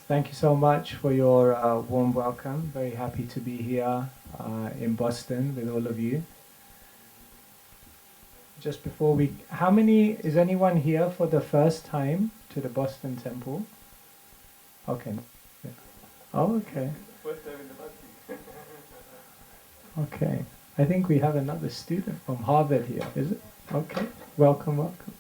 Thank you so much for your warm welcome. Very happy to be here in Boston with all of you. Just before is anyone here for the first time to the Boston Temple? Okay. Yeah. Oh, okay. First time in the Bhakti. Okay. I think we have another student from Harvard here, is it? Okay. Welcome, welcome.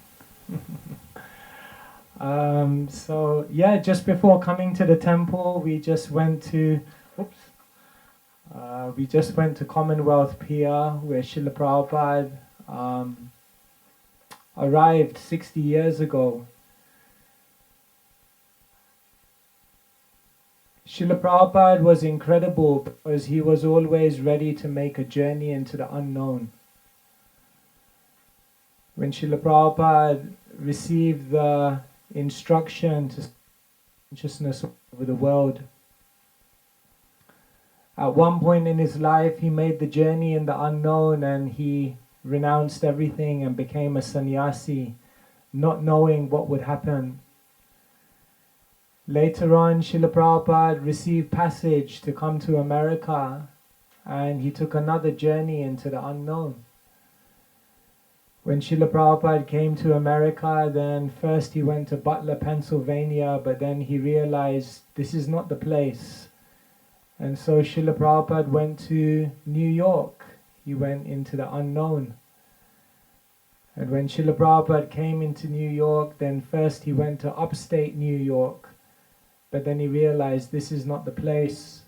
So yeah, just before coming to the temple, we just went to Commonwealth Pier, where Srila Prabhupada arrived 60 years ago. Srila Prabhupada was incredible because he was always ready to make a journey into the unknown. When Srila Prabhupada received the instruction to consciousness over the world, at one point in his life he made the journey in the unknown and he renounced everything and became a sannyasi, not knowing what would happen. Later on, Srila Prabhupada received passage to come to America and he took another journey into the unknown. When Srila Prabhupada came to America, then first he went to Butler, Pennsylvania, but then he realized this is not the place. And so Srila Prabhupada went to New York. He went into the unknown. And when Srila Prabhupada came into New York, then first he went to upstate New York, but then he realized this is not the place.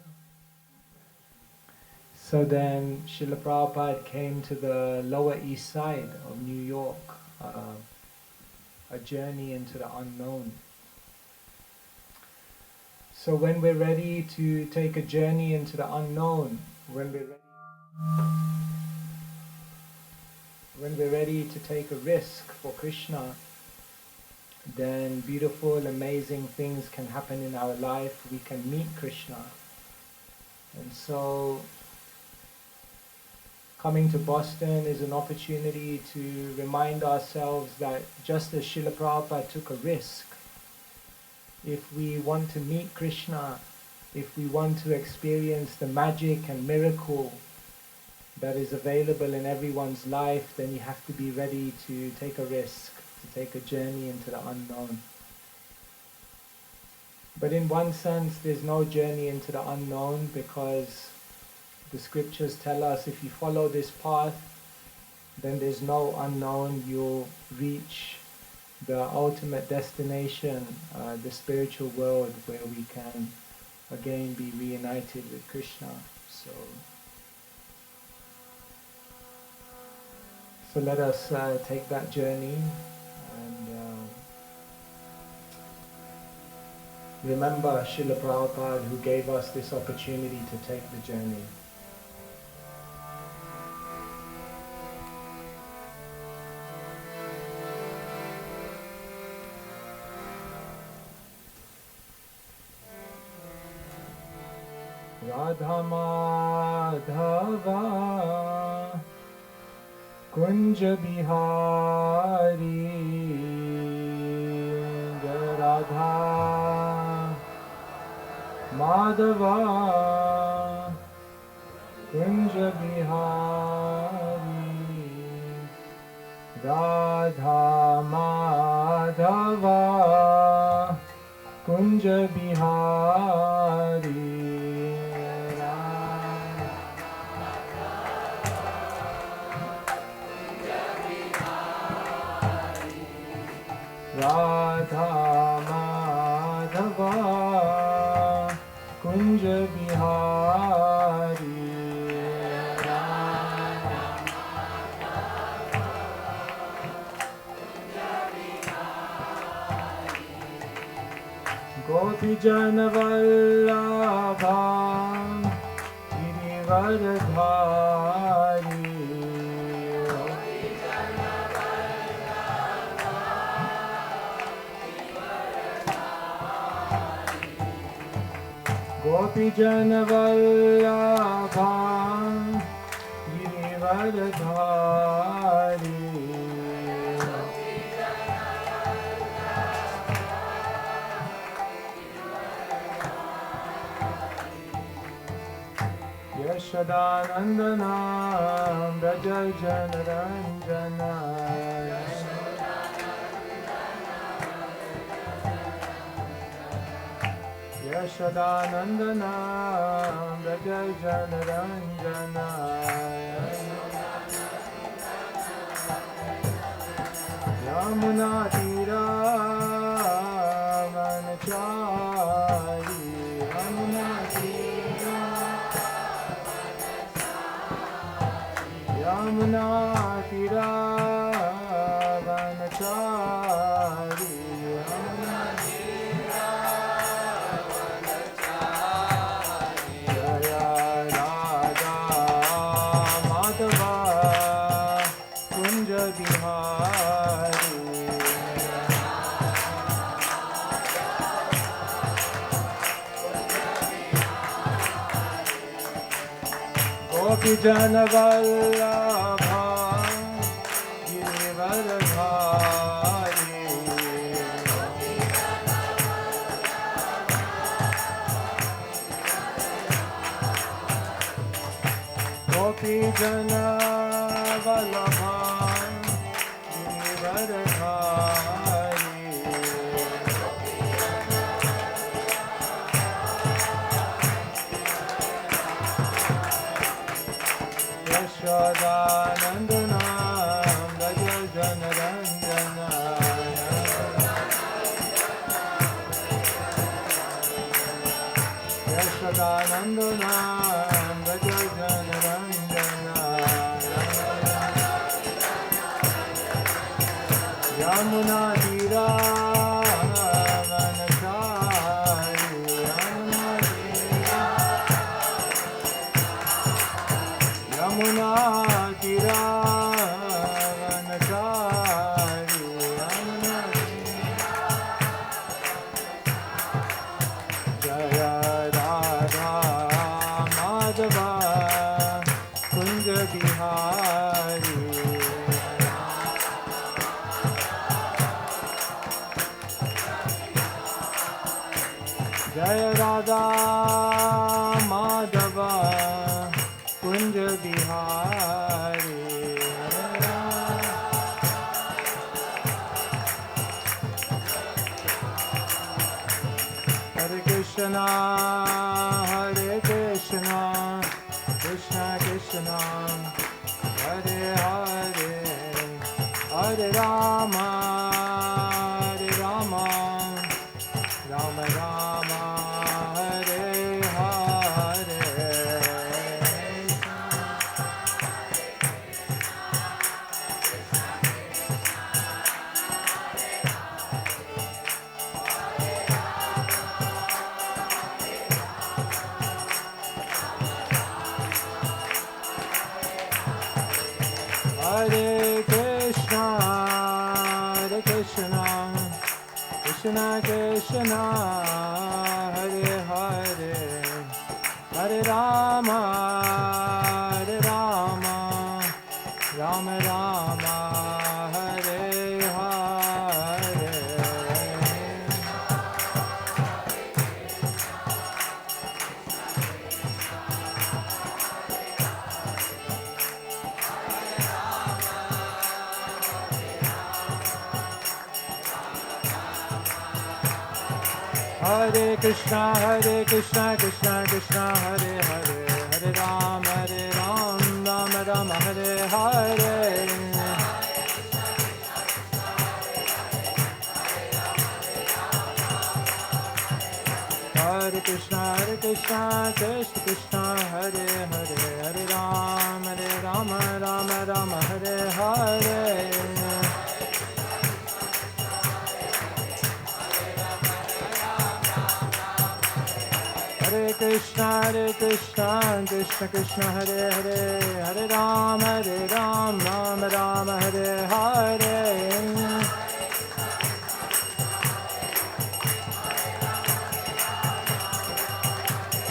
So then Srila Prabhupada came to the Lower East Side of New York, a journey into the unknown. So when we're ready to take a journey into the unknown, when we're ready to take a risk for Krishna, then beautiful, amazing things can happen in our life. We can meet Krishna. And so coming to Boston is an opportunity to remind ourselves that just as Srila Prabhupada took a risk, if we want to meet Krishna, if we want to experience the magic and miracle that is available in everyone's life, then you have to be ready to take a risk, to take a journey into the unknown. But in one sense, there's no journey into the unknown, because the scriptures tell us if you follow this path, then there's no unknown. You'll reach the ultimate destination, the spiritual world, where we can again be reunited with Krishna. So let us take that journey and remember Srila Prabhupada, who gave us this opportunity to take the journey. Radha Madhava Kunja Bihari Radha Madhava Kunja Bihari Radha Madhava Kunja Bihari Radha Madhava Kunja Bihari Gopi Jana Vallabha Girivardhari Gopi Jana Vallabha Girivardhari Yashodanandana Braja Janaranjana Yashodanandana Braja Janaranjana Yamuna Tira Vanachari Yamuna Tira Yamuna Tira Vanachari Yamuna Tira Vanachari Jaya Radha Madhava Kunja Bihari Gopi Jana Vallabha Girivaradhari Gopi Jana Vallabha Girivaradhari Yashodanandana Braja Janaranjana Yashodanandana Braja Janaranjana Yamuna Tira Vanachari Yamuna Tira Yamuna Tira Vanachari Yamuna Jaya Radha Madhava Kunja Bihari Jaya Radha Madhava Kunja Bihari Hare Krishna Hare Krishna Krishna Krishna Hare Hare Hare Rama Hare Rama Rama Rama Hare Hare Hare Krishna Krishna Krishna Hare Hare Hare Rama Rama Rama Hare Hare Hare Krishna Krishna Krishna Hare Hare Hare Ram Ram Rama Hare Hare Hare Krishna Krishna Krishna Hare Hare Hare Ram Rama Hare Hare Hare Krishna Krishna Krishna Hare Hare Hare Ram Rama Hare Hare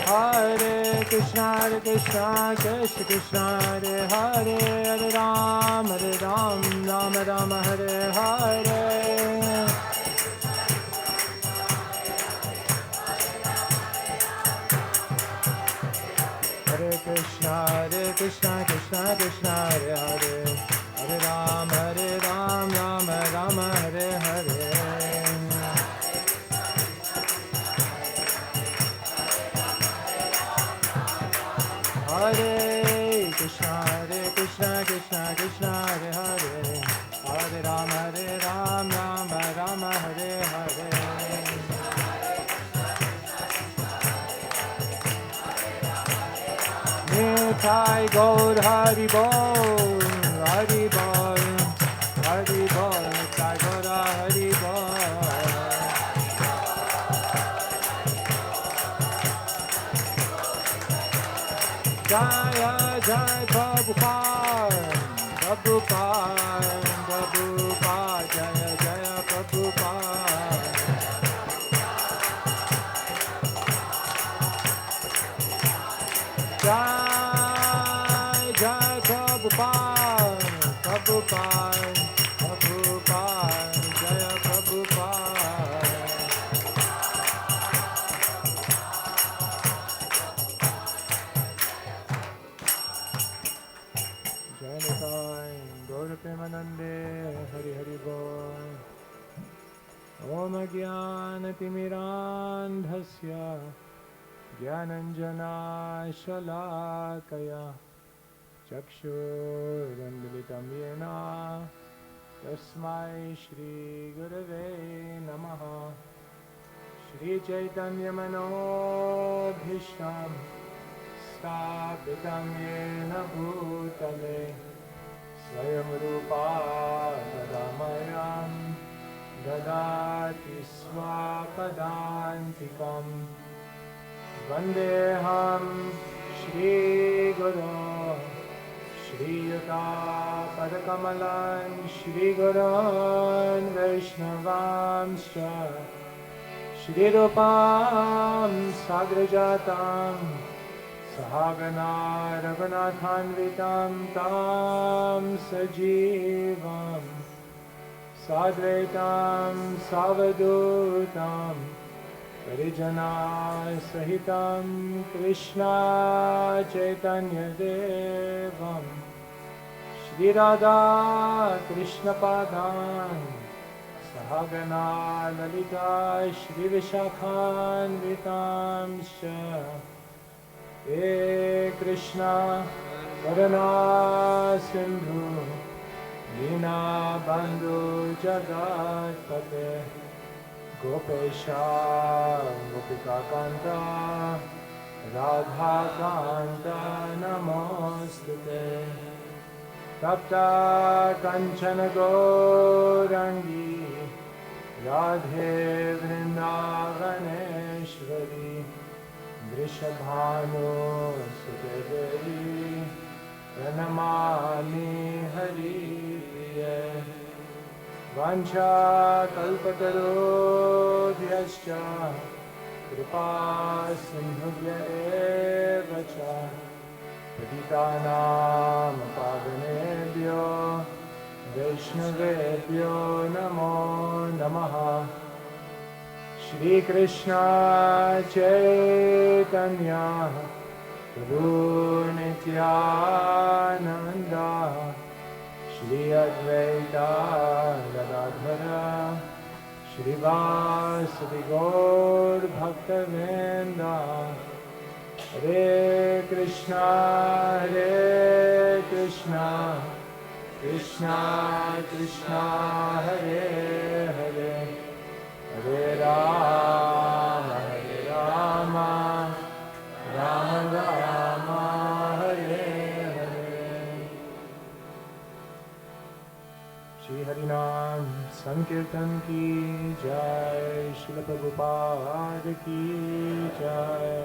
Hare Krishna Krishna Hare Hare Hare Ram Rama Hare Hare Hare Krishna Krishna Krishna Krishna Hare Hare Hare Ram Ram Ram Hare Hare Hare Krishna Krishna Krishna Hare Hare Hare Ram Ram Hare Hare Nitai Gaur Hari Bol Hari Bol Hari Bol Nitai Gaur Hari Bol Jaya Jaya Prabhupada Prabhupada Prabhupada Jaya Jaya Prabhupada Jai Jai Prabhupada Prabhupada Prabhupada Jaya Prabhupada Janitai Gaura Premanande Hari Hari Bol Om Jnana Timirandhasya Jnananjana Shalakaya Chakshurandalitam Yena Tasmai Shri Gurave Namaha Shri Chaitanya Manobhishtam Stapitam Yena Bhutale Swayam Rupa Tadamayam Dadati Swapadantikam Vandeham Shri Guru Shri Yuta Padakamalan Shri Gurun Vaishnavamscha Shri Rupam Sagrajatam Sahagana Raghunathanvitam Tam Sajivam Sadvaitam Savadutam Parijana Sahitam Krishna Chaitanya Devam Shri Radha Krishna Padan Sahagana Lalita Shri Vishakhan Vitamsha He Krishna Karuna Sindhu Dina Bandhu Jagat Pate Gopesha Gopika Kanta Radha Kanta Namostute Tapta Kanchana Gaurangi Radhe Vrindavaneshwari Vrishabhanu Sudevi Pranamami Hari Priya Vancha Kalpatarudhyascha Kripa Sindhubhya eva cha Patitanam Pavanebhyo Vaishnavebhyo Namo Namaha Shri Krishna Chaitanya Prabhu Nityananda Shri Advaita Gadadhara Shri Vasudhi Gaur Bhaktavinda Hare Krishna Krishna Krishna Hare Hare Hare Rama Rama Rama Hare Hare Shri Harinam Sankirtan ki Jai Srila Prabhupada ki Jai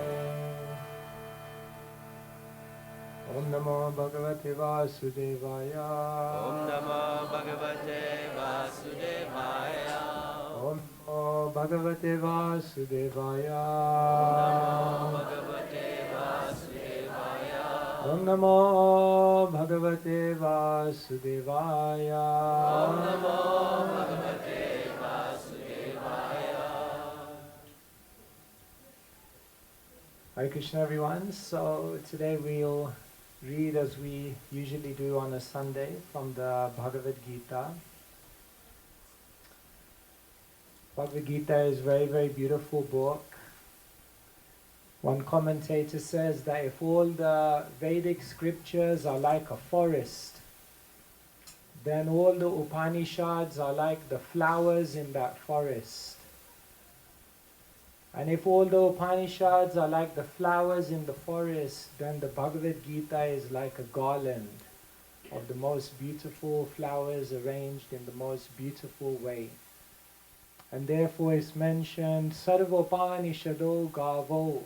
Om Namo Bhagavate Vasudevaya Om Namo Bhagavate Vasudevaya Om Namo Bhagavate Vasudevaya Om Namo Bhagavate Vasudevaya Om Namo Bhagavate Vasudevaya. Hare Krishna everyone. So today we'll read as we usually do on a Sunday from the Bhagavad Gita. Bhagavad Gita is a very, very beautiful book. One commentator says that if all the Vedic scriptures are like a forest, then all the Upanishads are like the flowers in that forest. And if all the Upanishads are like the flowers in the forest, then the Bhagavad Gita is like a garland of the most beautiful flowers arranged in the most beautiful way. And therefore it's mentioned, Sarvopanishado Gavo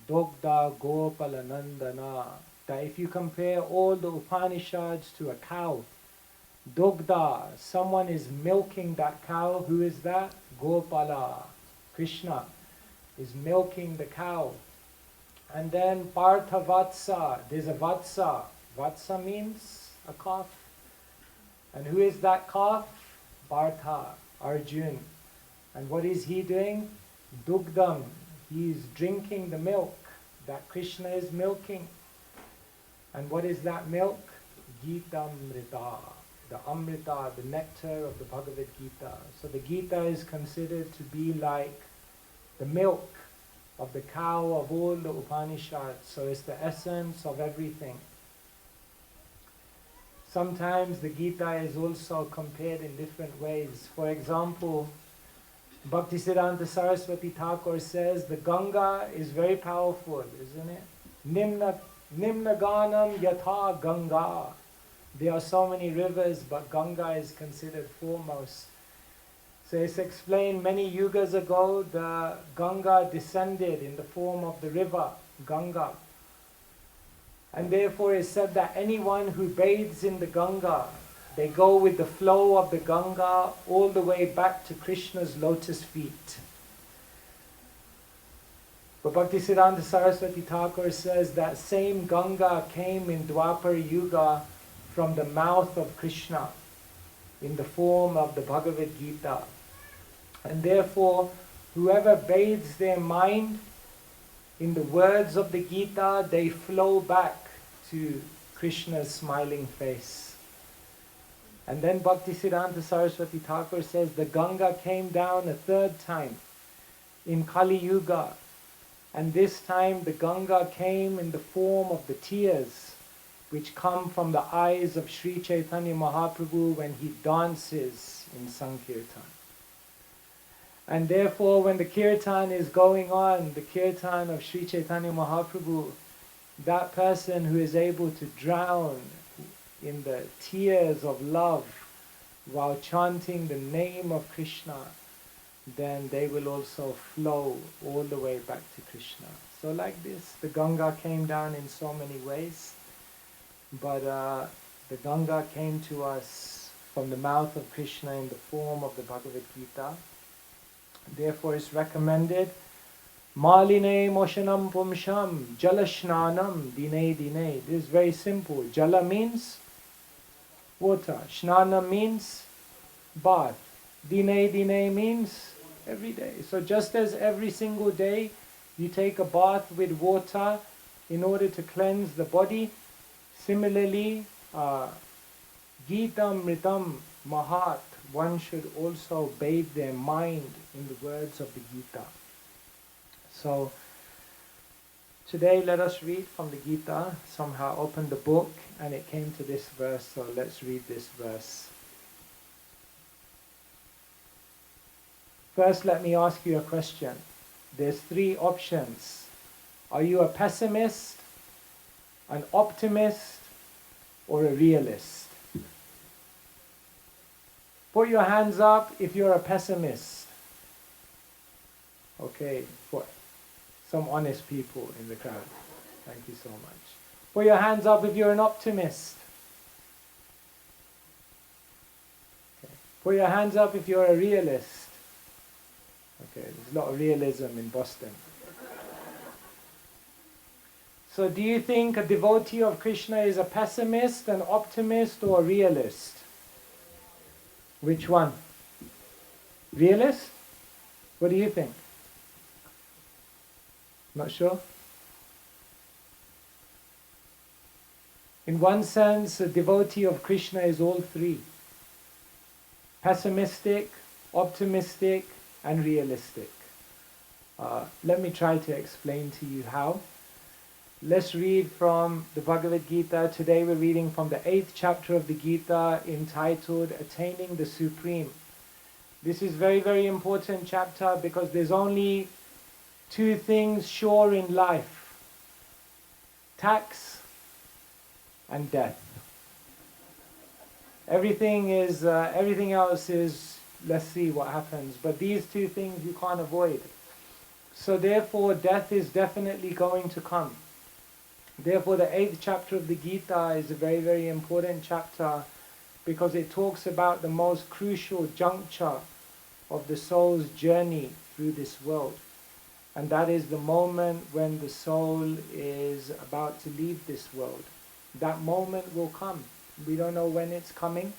Dogda Gopalanandana. That if you compare all the Upanishads to a cow, Dogda, someone is milking that cow. Who is that? Gopala, Krishna is milking the cow. And then Partha Vatsa, there's a Vatsa. Vatsa means a calf. And who is that calf? Partha, Arjun. And what is he doing? Dugdam, he is drinking the milk that Krishna is milking. And what is that milk? Gitamrita, the Amrita, the nectar of the Bhagavad Gita. So the Gita is considered to be like the milk of the cow of all the Upanishads. So it's the essence of everything. Sometimes the Gita is also compared in different ways. For example, Bhaktisiddhanta Saraswati Thakur says the Ganga is very powerful, isn't it? Nimna Ganam Yatha Ganga. There are so many rivers, but Ganga is considered foremost. So it's explained many yugas ago, the Ganga descended in the form of the river, Ganga. And therefore it's said that anyone who bathes in the Ganga, they go with the flow of the Ganga all the way back to Krishna's lotus feet. But Bhaktisiddhanta Saraswati Thakur says that same Ganga came in Dwapar Yuga from the mouth of Krishna in the form of the Bhagavad Gita. And therefore, whoever bathes their mind in the words of the Gita, they flow back to Krishna's smiling face. And then Bhaktisiddhanta Saraswati Thakur says the Ganga came down a third time in Kali Yuga. And this time the Ganga came in the form of the tears which come from the eyes of Sri Chaitanya Mahaprabhu when he dances in Sankirtan. And therefore when the Kirtan is going on, the Kirtan of Sri Chaitanya Mahaprabhu, that person who is able to drown in the tears of love while chanting the name of Krishna, then they will also flow all the way back to Krishna. So like this, the Ganga came down in so many ways, but the Ganga came to us from the mouth of Krishna in the form of the Bhagavad Gita. Therefore it's recommended, Maline Moshanam Pumsham Jalashnanam Dine Dine. This is very simple. Jala means water. Shnana means bath. Dine Dine means every day. So just as every single day you take a bath with water in order to cleanse the body, similarly, Gitam Ritam Mahat, one should also bathe their mind in the words of the Gita. So today let us read from the Gita. Somehow opened the book and it came to this verse, so let's read this verse. First, let me ask you a question. There's three options. Are you a pessimist, an optimist, or a realist? Put your hands up if you're a pessimist. Okay, for some honest people in the crowd. Thank you so much. Put your hands up if you're an optimist. Okay. Put your hands up if you're a realist. Okay, there's a lot of realism in Boston. So do you think a devotee of Krishna is a pessimist, an optimist, or a realist? Which one? Realist? What do you think? Not sure? In one sense, a devotee of Krishna is all three: pessimistic, optimistic, and realistic. Let me try to explain to you how. Let's read from the Bhagavad Gita. Today we're reading from the 8th chapter of the Gita, entitled Attaining the Supreme. This is very, very important chapter because there's only two things sure in life: tax and death. Everything else is, let's see what happens. But these two things you can't avoid. So therefore, death is definitely going to come. Therefore, the 8th chapter of the Gita is a very, very important chapter because it talks about the most crucial juncture of the soul's journey through this world. And that is the moment when the soul is about to leave this world. That moment will come. We don't know when it's coming.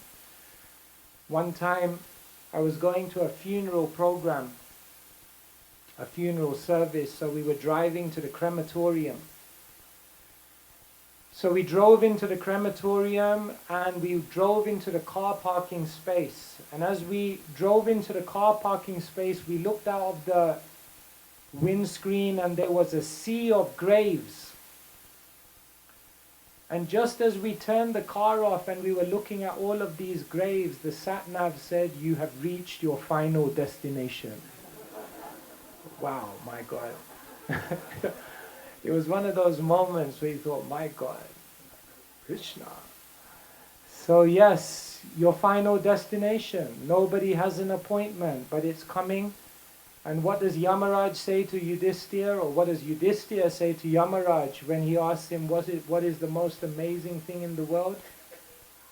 One time I was going to a funeral program, a funeral service, so we were driving to the crematorium. So we drove into the crematorium and we drove into the car parking space. And as we drove into the car parking space, we looked out of the windscreen and there was a sea of graves. And just as we turned the car off and we were looking at all of these graves, the sat-nav said, "You have reached your final destination." Wow, my God. It was one of those moments where you thought, my God, Krishna. So yes, your final destination. Nobody has an appointment, but it's coming. And what does Yamaraj say to Yudhishthira, or what does Yudhishthira say to Yamaraj when he asks him what is the most amazing thing in the world?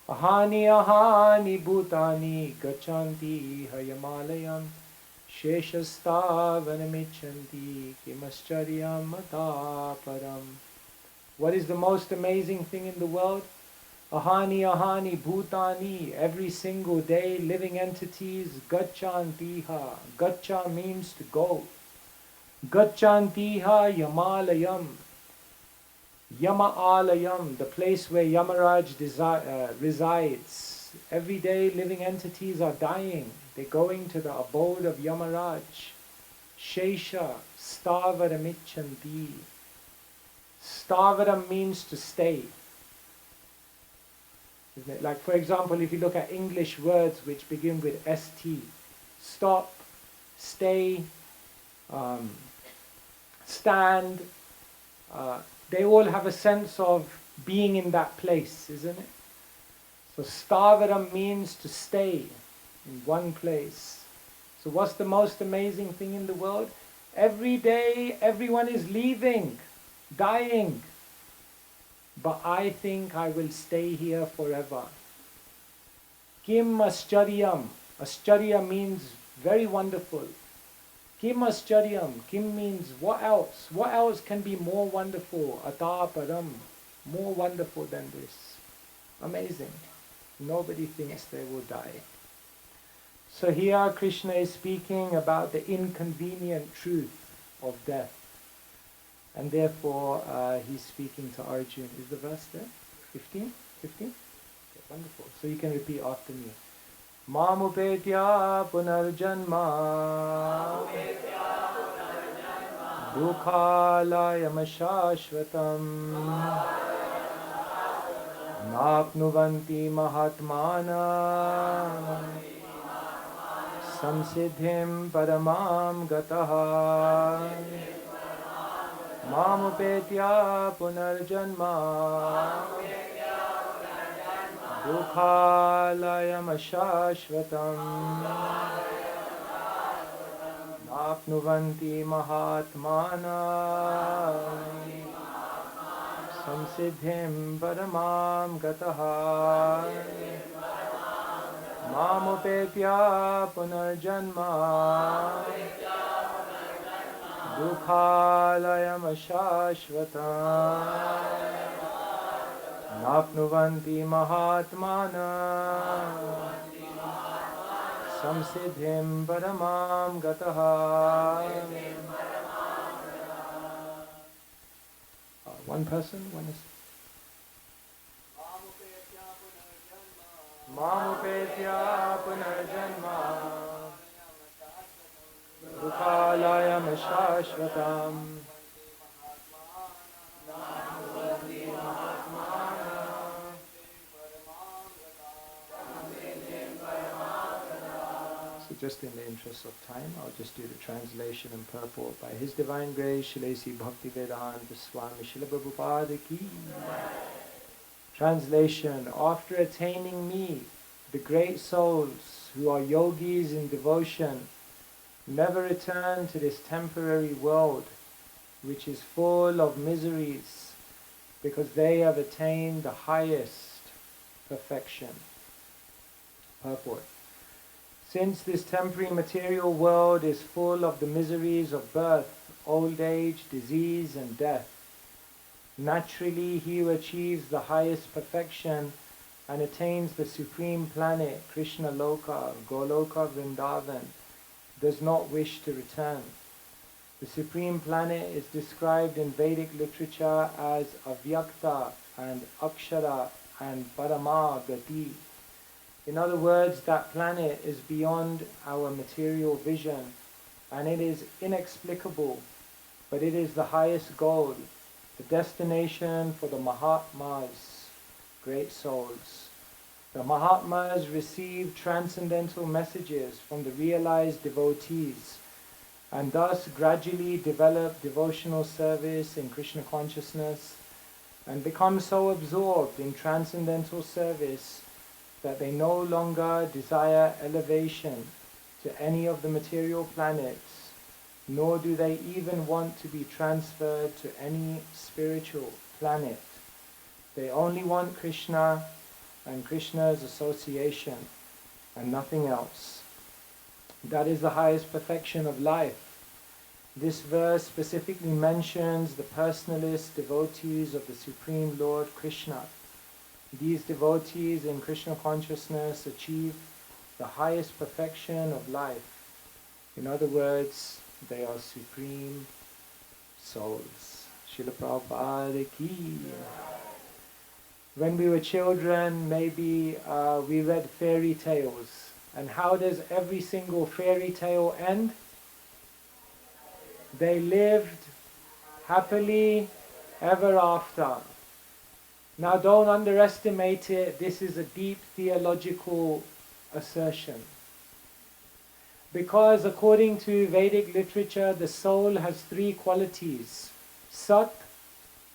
Ahani ahani bhutani gachanti hayamalayam sheshastavanamichanti kimascharyam mataparam. What is the most amazing thing in the world? Ahani ahani bhutani, every single day living entities, gachantiha. Gacha means to go. Gachantiha yamalayam. Yama alayam, the place where Yamaraj resides. Every day living entities are dying. They're going to the abode of Yamaraj. Shesha stavaramichanti. Stavaram means to stay. Isn't it? Like, for example, if you look at English words which begin with st, stop, stay, stand, they all have a sense of being in that place, isn't it? So stavaram means to stay in one place. So what's the most amazing thing in the world? Every day everyone is leaving, dying. But I think I will stay here forever. Kim ascharyam. Ascharya means very wonderful. Kim ascharyam. Kim means what else? What else can be more wonderful? Ataparam. More wonderful than this. Amazing. Nobody thinks they will die. So here Krishna is speaking about the inconvenient truth of death. And therefore, he's speaking to Arjuna. Is the verse there? 15? 15? Okay, wonderful. So you can repeat after me. Mamupetya punarjanma dukhalayam shashvatam napnuvanti mahatmana samsiddhim paramam gataha. Mamupetya punarjanma dukhalayam ashashvatam napnuvanti mahatmana samsiddhim paramam gataha. Mamupetya punarjanma dukhalayam ashashvatam napnuvanti mahatmana samsiddhim paramam gataha. One person? One is... mamupetya punarjanma dukhalayam shashvatam. So just in the interest of time, I'll just do the translation and purport. By His Divine Grace, Shilesi Bhaktivedanta Swami Srila Prabhupada Ki. Translation: After attaining me, the great souls who are yogis in devotion never return to this temporary world, which is full of miseries, because they have attained the highest perfection. Purport: Since this temporary material world is full of the miseries of birth, old age, disease and death, naturally he who achieves the highest perfection and attains the supreme planet, Krishna Loka, Goloka Vrindavan, does not wish to return. The supreme planet is described in Vedic literature as Avyakta and Akshara and Parama Gati. In other words, that planet is beyond our material vision, and it is inexplicable, but it is the highest goal, the destination for the Mahatmas, great souls. The Mahatmas receive transcendental messages from the realized devotees, and thus gradually develop devotional service in Krishna consciousness, and become so absorbed in transcendental service that they no longer desire elevation to any of the material planets, nor do they even want to be transferred to any spiritual planet. They only want Krishna and Krishna's association and nothing else. That is the highest perfection of life. This verse specifically mentions the personalist devotees of the Supreme Lord Krishna. These devotees in Krishna consciousness achieve the highest perfection of life. In other words, they are supreme souls. Srila Prabhupada Ki. When we were children, maybe we read fairy tales. And how does every single fairy tale end? They lived happily ever after. Now don't underestimate it, this is a deep theological assertion. Because according to Vedic literature, the soul has three qualities: Sat,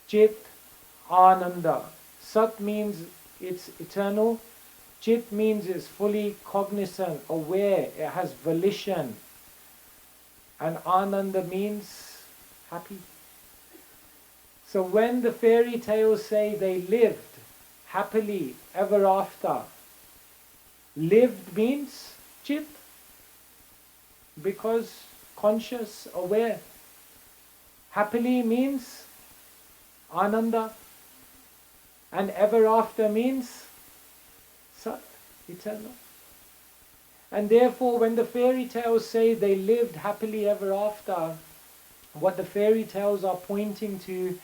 Chit, Ananda. Sat means it's eternal, Chit means it's fully cognizant, aware, it has volition, and Ananda means happy. So when the fairy tales say they lived happily ever after, lived means Chit, because conscious, aware. Happily means Ananda, and ever after means Sat, eternal. And therefore when the fairy tales say they lived happily ever after, what the fairy tales are pointing to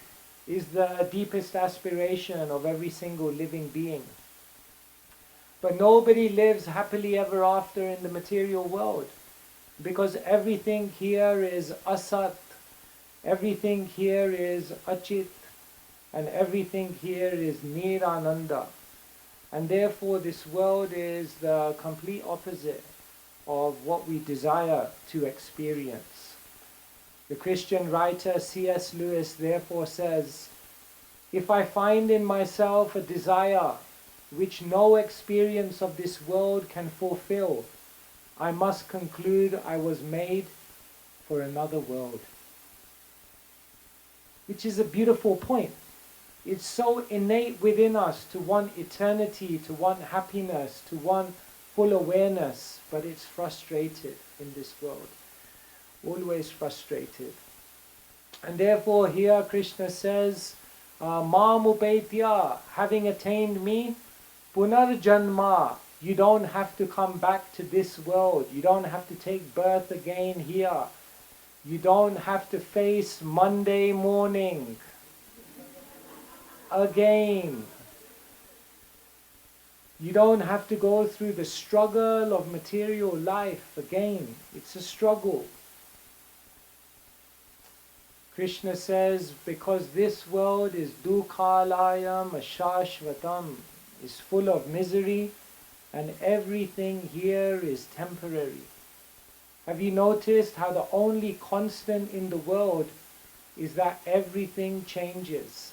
is the deepest aspiration of every single living being. But nobody lives happily ever after in the material world, because everything here is asat, everything here is achit, and everything here is nirananda. And therefore this world is the complete opposite of what we desire to experience. The Christian writer C.S. Lewis therefore says, "If I find in myself a desire which no experience of this world can fulfill, I must conclude I was made for another world." Which is a beautiful point. It's so innate within us to want eternity, to want happiness, to want full awareness, but it's frustrated in this world. Always frustrated. And therefore here Krishna says, Mamupetya, having attained me, punarjanma, you don't have to come back to this world. You don't have to take birth again here. You don't have to face Monday morning again. You don't have to go through the struggle of material life again. It's a struggle. Krishna says, because this world is dukhalayam ashashvatam, is full of misery, and everything here is temporary. Have you noticed how the only constant in the world is that everything changes?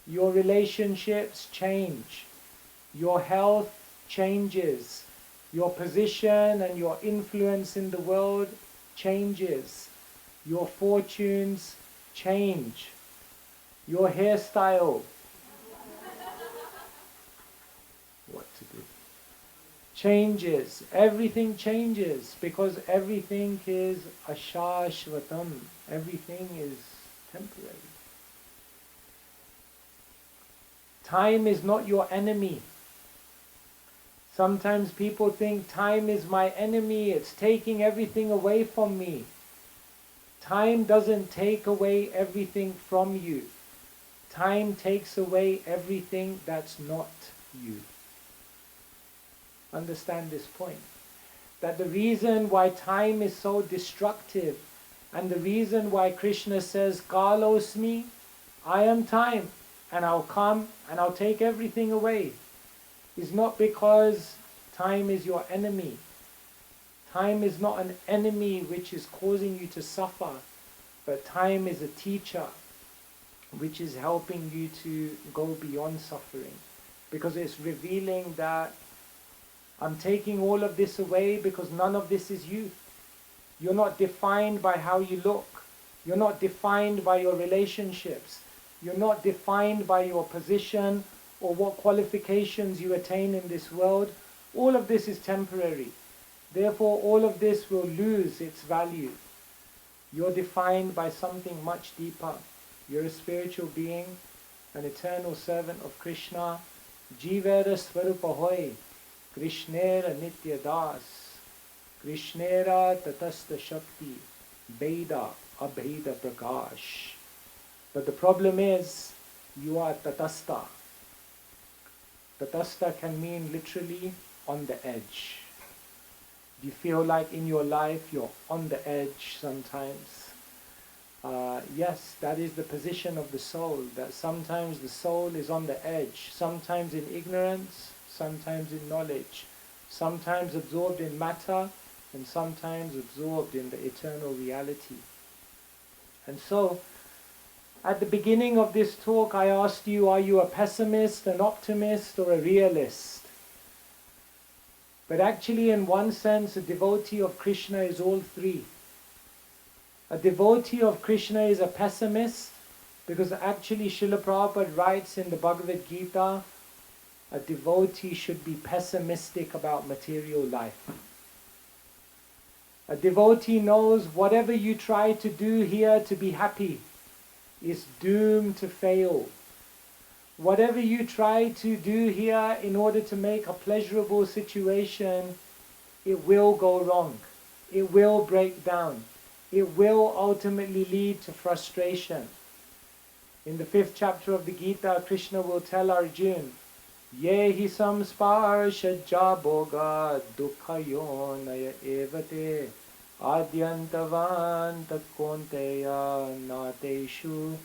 Your relationships change. Your health changes. Your position and your influence in the world changes. Your fortunes change. Your hairstyle, what to do, changes. Everything changes because everything is ashashvatam. Everything is temporary. Time is not your enemy. Sometimes people think time is my enemy, it's taking everything away from me. Time doesn't take away everything from you. Time takes away everything that's not you. Understand this point. That the reason why time is so destructive and the reason why Krishna says, Kalosmi, I am time and I'll come and I'll take everything away, is not because time is your enemy. Time is not an enemy which is causing you to suffer, but time is a teacher which is helping you to go beyond suffering. Because it's revealing that I'm taking all of this away because none of this is you. You're not defined by how you look. You're not defined by your relationships. You're not defined by your position or what qualifications you attain in this world. All of this is temporary. Therefore, all of this will lose its value. You're defined by something much deeper. You're a spiritual being, an eternal servant of Krishna. Jivera Svarupa Hoy, Krishnera Nitya Das, Krishnera Tatastha Shakti, Veda Abheda Prakash. But the problem is, you are Tatastha. Tatastha can mean literally on the edge. Do you feel like in your life you're on the edge sometimes? Yes, that is the position of the soul, that sometimes the soul is on the edge, sometimes in ignorance, sometimes in knowledge, sometimes absorbed in matter, and sometimes absorbed in the eternal reality. And so, at the beginning of this talk I asked you, are you a pessimist, an optimist, or a realist? But actually, in one sense, a devotee of Krishna is all three. A devotee of Krishna is a pessimist, because actually Srila Prabhupada writes in the Bhagavad Gita, a devotee should be pessimistic about material life. A devotee knows whatever you try to do here to be happy is doomed to fail. Whatever you try to do here in order to make a pleasurable situation, it will go wrong. It will break down. It will ultimately lead to frustration. In the 5th chapter of the Gita, Krishna will tell Arjuna, Yehi samsparshaja boga dukhayo naya evate adyantavan takonteya nateshu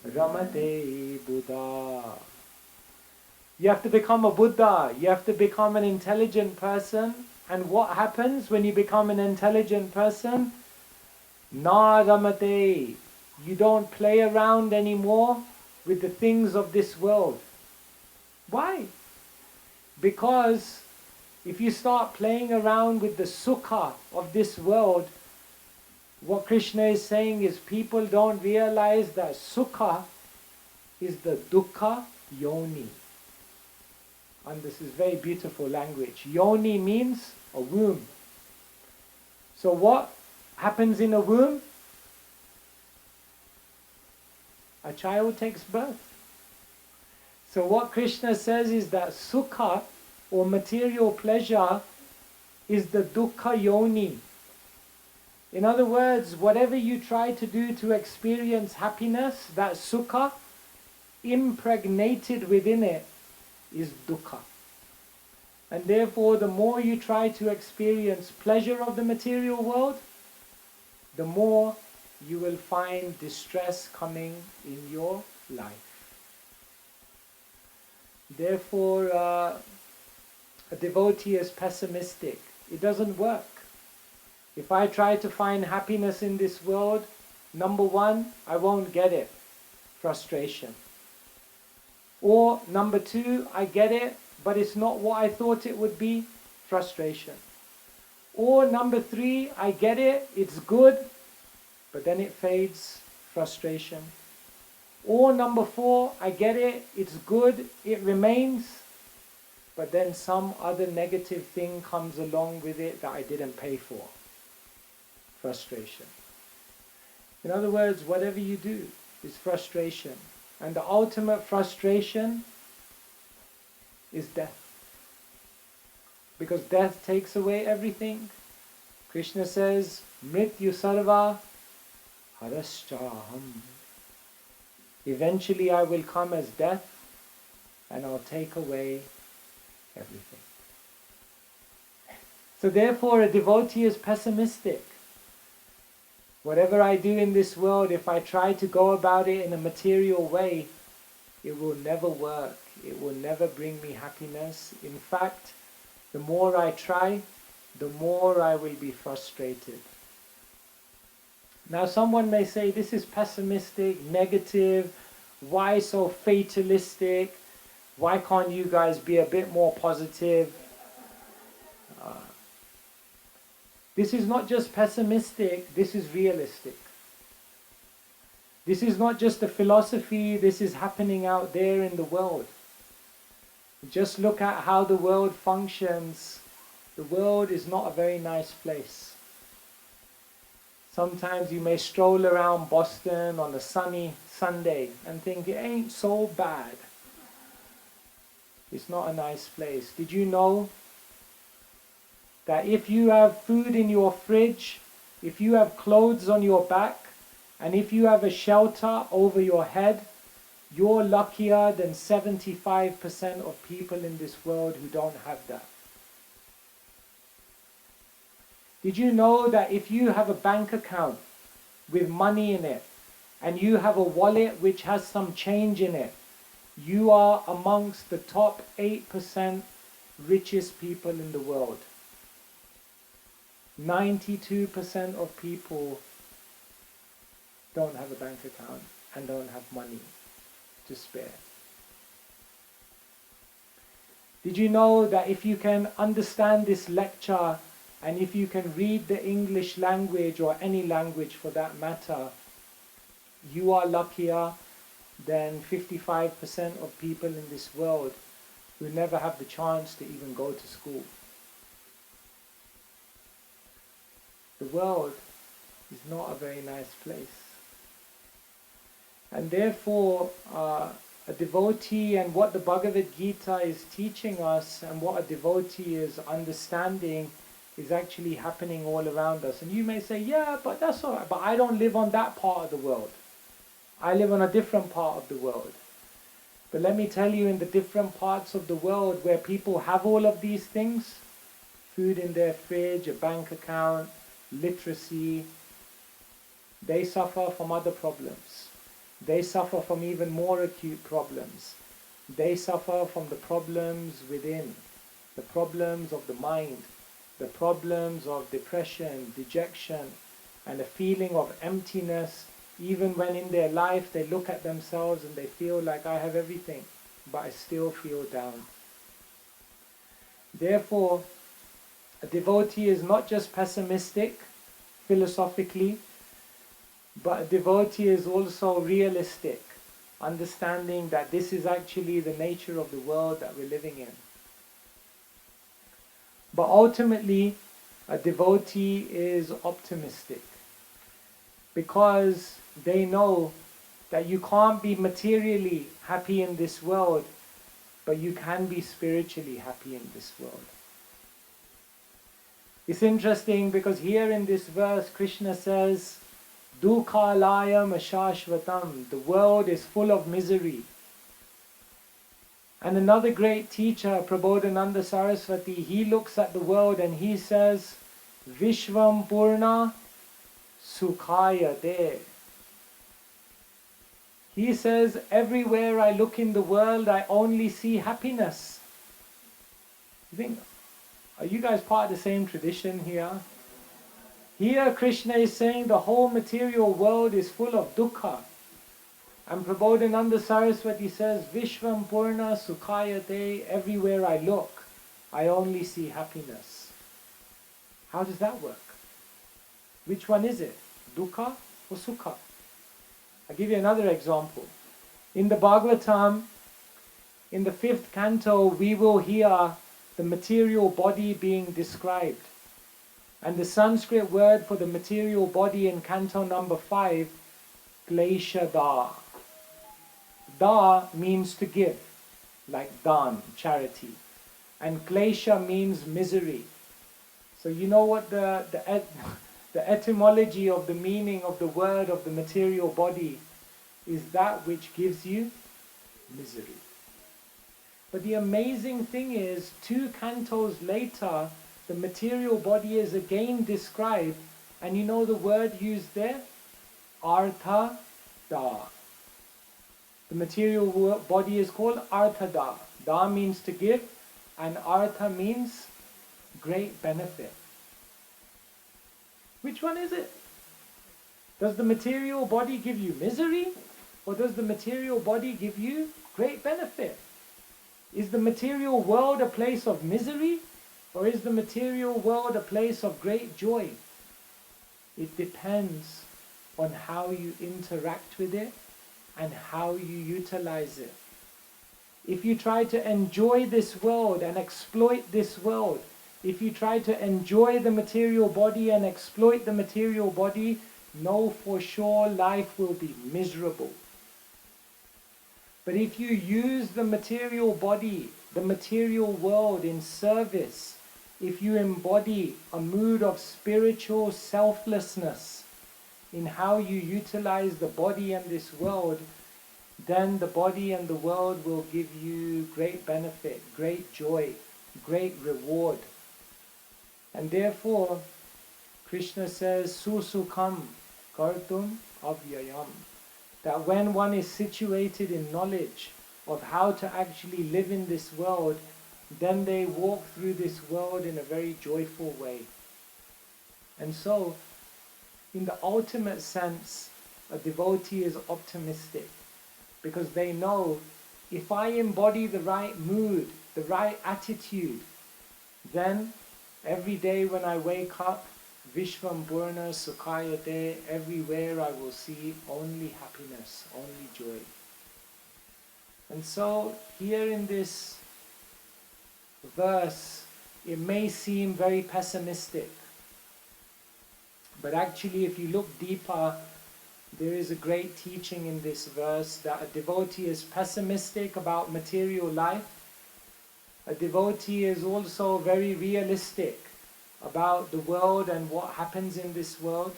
ramate Buddha. You have to become a Buddha. You have to become an intelligent person. And what happens when you become an intelligent person? Na ramate. You don't play around anymore with the things of this world. Why? Because if you start playing around with the sukha of this world, what Krishna is saying is people don't realize that sukha is the dukkha yoni. And this is very beautiful language. Yoni means a womb. So what happens in a womb? A child takes birth. So what Krishna says is that sukha or material pleasure is the dukkha yoni. In other words, whatever you try to do to experience happiness, that sukha, impregnated within it is dukkha. And therefore, the more you try to experience pleasure of the material world, the more you will find distress coming in your life. Therefore, a devotee is pessimistic. It doesn't work. If I try to find happiness in this world, number one, I won't get it. Frustration. Or number two, I get it, but it's not what I thought it would be. Frustration. Or number three, I get it, it's good, but then it fades. Frustration. Or number four, I get it, it's good, it remains, but then some other negative thing comes along with it that I didn't pay for. Frustration. In other words, whatever you do is frustration. And the ultimate frustration is death. Because death takes away everything. Krishna says, Mrityu sarva haraschaham. Eventually I will come as death and I'll take away everything. So therefore a devotee is pessimistic. Whatever I do in this world, if I try to go about it in a material way, it will never work. It will never bring me happiness. In fact, the more I try, the more I will be frustrated. Now someone may say, this is pessimistic, negative, why so fatalistic? Why can't you guys be a bit more positive? This is not just pessimistic, this is realistic. This is not just a philosophy, this is happening out there in the world. Just look at how the world functions. The world is not a very nice place. Sometimes you may stroll around Boston on a sunny Sunday and think it ain't so bad. It's not a nice place. Did you know that if you have food in your fridge, if you have clothes on your back, and if you have a shelter over your head, you're luckier than 75% of people in this world who don't have that? Did you know that if you have a bank account with money in it, and you have a wallet which has some change in it, you are amongst the top 8% richest people in the world? 92% of people don't have a bank account and don't have money to spare. Did you know that if you can understand this lecture and if you can read the English language or any language for that matter, you are luckier than 55% of people in this world who never have the chance to even go to school? The world is not a very nice place. And therefore, a devotee and what the Bhagavad Gita is teaching us and what a devotee is understanding is actually happening all around us. And you may say, yeah, but that's all right. But I don't live on that part of the world. I live on a different part of the world. But let me tell you, in the different parts of the world where people have all of these things, food in their fridge, a bank account, literacy, they suffer from other problems. They suffer from even more acute problems. They suffer from the problems within, the problems of the mind, the problems of depression, dejection, and a feeling of emptiness, even when in their life they look at themselves and they feel like I have everything, but I still feel down. Therefore, a devotee is not just pessimistic philosophically, but a devotee is also realistic, understanding that this is actually the nature of the world that we're living in. But ultimately, a devotee is optimistic because they know that you can't be materially happy in this world, but you can be spiritually happy in this world. It's interesting because here in this verse, Krishna says, Dukhalayam ashashvatam, the world is full of misery. And another great teacher, Prabodhananda Saraswati, he looks at the world and he says, Vishvam Purna Sukhaya De. He says, everywhere I look in the world, I only see happiness. You think, are you guys part of the same tradition here? Here Krishna is saying the whole material world is full of dukkha. And Prabodhananda Saraswati says, Vishvam Purna Sukhaya Te, everywhere I look, I only see happiness. How does that work? Which one is it? Dukkha or Sukha? I'll give you another example. In the Bhagavatam, in the 5th canto, we will hear the material body being described. And the Sanskrit word for the material body in canto number 5, Kleshada. Da means to give, like dan, charity. And Klesha means misery. So you know what the etymology of the meaning of the word of the material body is, that which gives you misery. But the amazing thing is, 2 cantos later, the material body is again described, and you know the word used there? Artha Da. The material body is called Artha Da. Da means to give, and Artha means great benefit. Which one is it? Does the material body give you misery, or does the material body give you great benefit? Is the material world a place of misery, or is the material world a place of great joy? It depends on how you interact with it and how you utilize it. If you try to enjoy this world and exploit this world, if you try to enjoy the material body and exploit the material body, know for sure life will be miserable. But if you use the material body, the material world in service, if you embody a mood of spiritual selflessness in how you utilize the body and this world, then the body and the world will give you great benefit, great joy, great reward. And therefore, Krishna says, Susukham kartum avyayam. That when one is situated in knowledge of how to actually live in this world, then they walk through this world in a very joyful way. And so, in the ultimate sense, a devotee is optimistic, because they know, if I embody the right mood, the right attitude, then every day when I wake up, Vishvam Purna Sukhayate, everywhere I will see only happiness, only joy. And so here in this verse, it may seem very pessimistic, but actually if you look deeper, there is a great teaching in this verse that a devotee is pessimistic about material life. A devotee is also very realistic about the world and what happens in this world,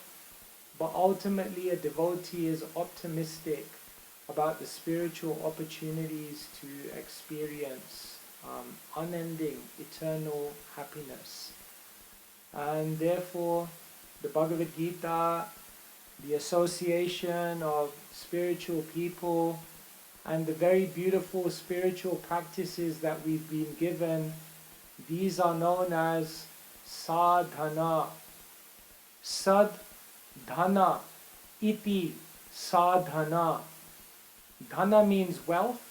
but ultimately a devotee is optimistic about the spiritual opportunities to experience unending, eternal happiness. And therefore, the Bhagavad Gita, the association of spiritual people, and the very beautiful spiritual practices that we've been given, these are known as sadhana. Sadhana iti sadhana. Dhana means wealth,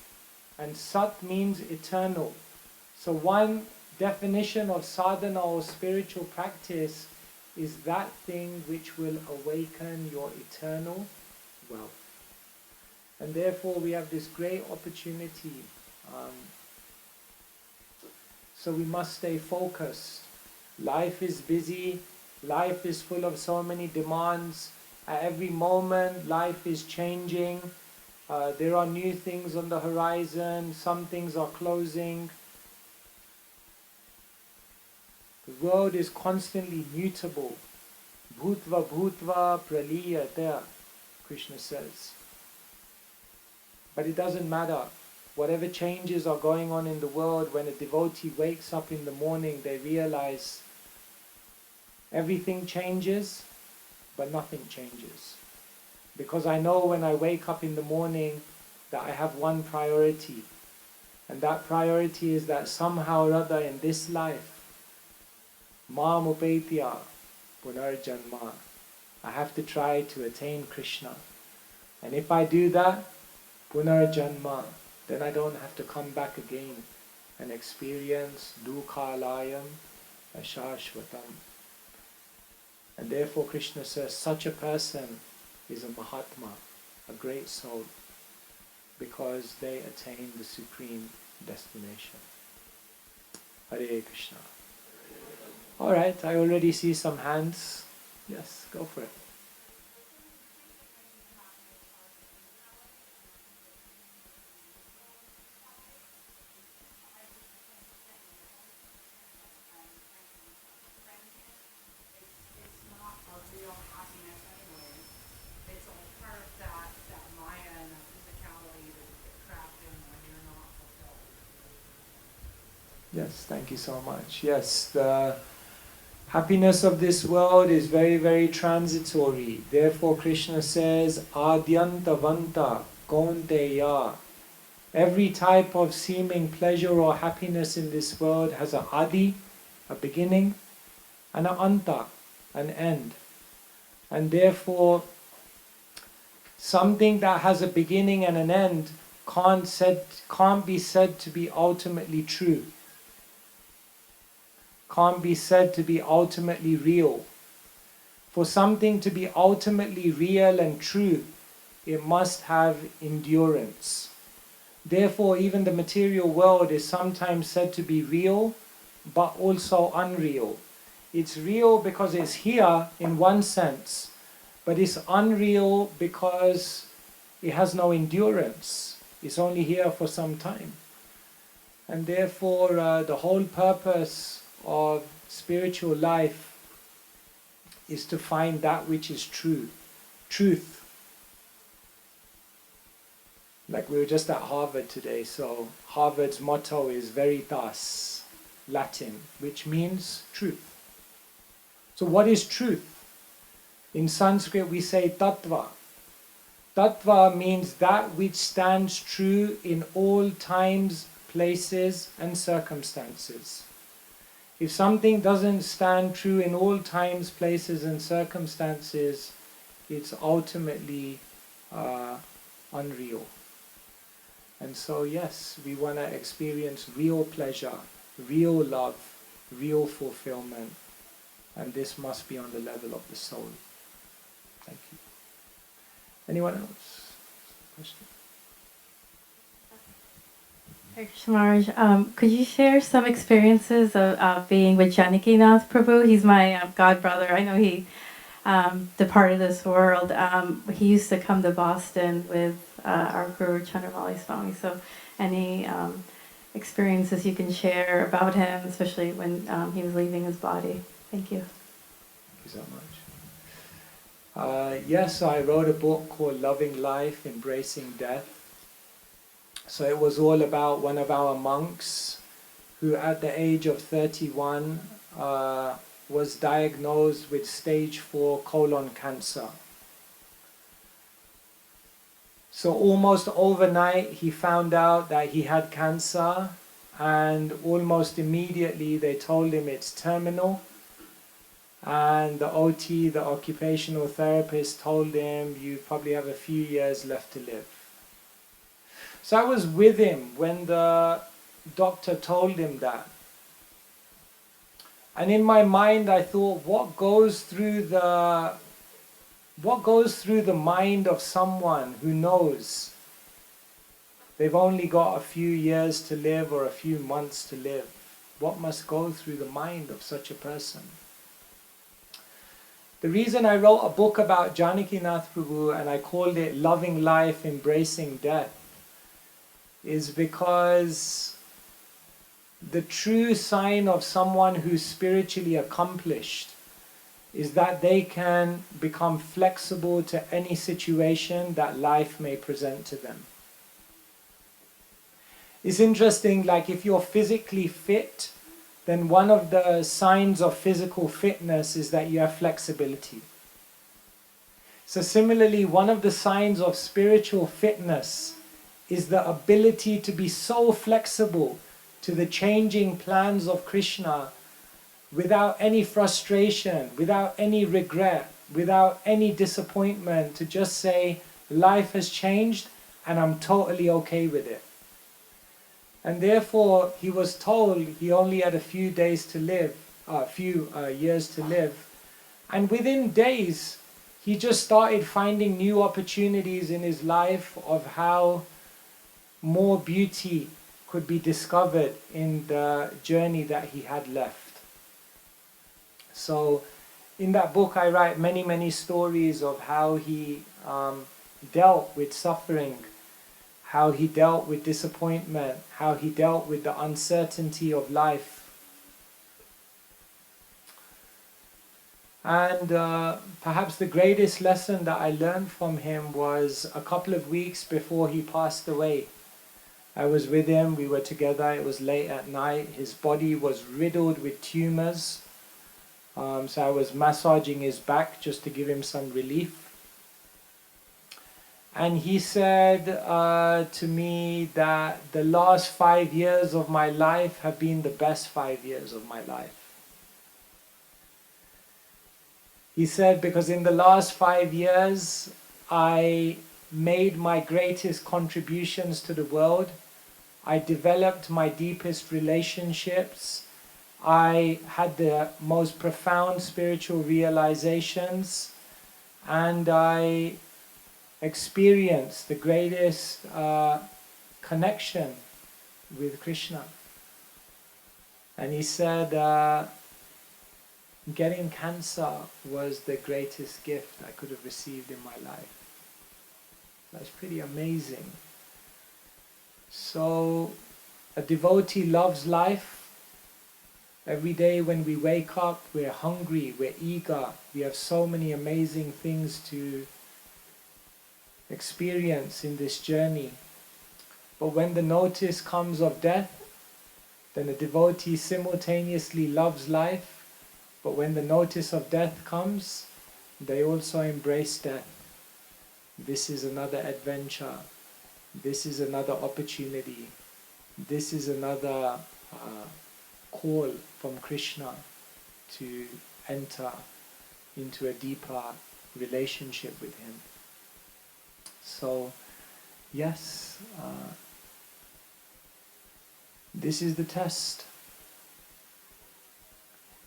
and sat means eternal. So one definition of sadhana or spiritual practice is that thing which will awaken your eternal wealth. And therefore we have this great opportunity. So we must stay focused. Life is busy, life is full of so many demands. At every moment life is changing. There are new things on the horizon, some things are closing. The world is constantly mutable. Bhutva bhutva praliyate, Krishna says. But it doesn't matter. whatever changes are going on in the world, when a devotee wakes up in the morning, they realize everything changes, but nothing changes. Because I know when I wake up in the morning that I have one priority, and that priority is that somehow or other in this life, Mam Upetya Punarjanma, I have to try to attain Krishna. And if I do that, Punarjanma, then I don't have to come back again and experience Dukhalayam Ashashvatam. And therefore Krishna says such a person is a Mahatma, a great soul, because they attain the supreme destination. Hare Krishna. Alright, I already see some hands. Yes, go for it. Yes, thank you so much. Yes, the happiness of this world is very, very transitory. Therefore, Krishna says, Adyantavanta Kaunteya. Every type of seeming pleasure or happiness in this world has a adi, a beginning, and an anta, an end. And therefore, something that has a beginning and an end can't be said to be ultimately true. Can't be said to be ultimately real. For something to be ultimately real and true, it must have endurance. Therefore, even the material world is sometimes said to be real, but also unreal. It's real because it's here in one sense, but it's unreal because it has no endurance. It's only here for some time. And therefore, the whole purpose of spiritual life is to find that which is true, truth. Like we were just at Harvard today, so Harvard's motto is Veritas, Latin, which means truth. So what is truth? In Sanskrit we say tattva. Tattva means that which stands true in all times, places and circumstances. If something doesn't stand true in all times, places and circumstances, it's ultimately unreal. And so yes, we want to experience real pleasure, real love, real fulfillment, and this must be on the level of the soul. Thank you. Anyone else? Question? Hare Krishna Maharaj, could you share some experiences of being with Janakinath Prabhu? He's my god brother. I know he departed this world. He used to come to Boston with our Guru Chandramali Swami. So any experiences you can share about him, especially when he was leaving his body? Thank you. Thank you so much. Yes, I wrote a book called Loving Life, Embracing Death. So it was all about one of our monks who at the age of 31 was diagnosed with stage 4 colon cancer. So almost overnight he found out that he had cancer, and almost immediately they told him it's terminal, and the OT, the occupational therapist, told him you probably have a few years left to live. So I was with him when the doctor told him that. And in my mind I thought, what goes through the mind of someone who knows they've only got a few years to live or a few months to live? What must go through the mind of such a person? The reason I wrote a book about Janakinath Prabhu and I called it Loving Life, Embracing Death is because the true sign of someone who's spiritually accomplished is that they can become flexible to any situation that life may present to them. It's interesting, like if you're physically fit, then one of the signs of physical fitness is that you have flexibility. So similarly, one of the signs of spiritual fitness is the ability to be so flexible to the changing plans of Krishna without any frustration, without any regret, without any disappointment, to just say, life has changed and I'm totally okay with it. And therefore, he was told he only had a few days to live, a few years to live. And within days, he just started finding new opportunities in his life of how more beauty could be discovered in the journey that he had left. So in that book I write many stories of how he dealt with suffering, how he dealt with disappointment, how he dealt with the uncertainty of life. And perhaps the greatest lesson that I learned from him was a couple of weeks before he passed away. I was with him, we were together, it was late at night, his body was riddled with tumors. So I was massaging his back just to give him some relief. And he said to me that the last 5 years of my life have been the best 5 years of my life. He said, because in the last 5 years, I made my greatest contributions to the world. I developed my deepest relationships. I had the most profound spiritual realizations. And I experienced the greatest connection with Krishna. And he said, getting cancer was the greatest gift I could have received in my life. That's pretty amazing. So a devotee loves life. Every day when we wake up, we're hungry, we're eager. We have so many amazing things to experience in this journey. But when the notice comes of death, then the devotee simultaneously loves life. But when the notice of death comes, they also embrace death. This is another adventure. This is another opportunity. This is another call from Krishna to enter into a deeper relationship with him. So, yes, this is the test.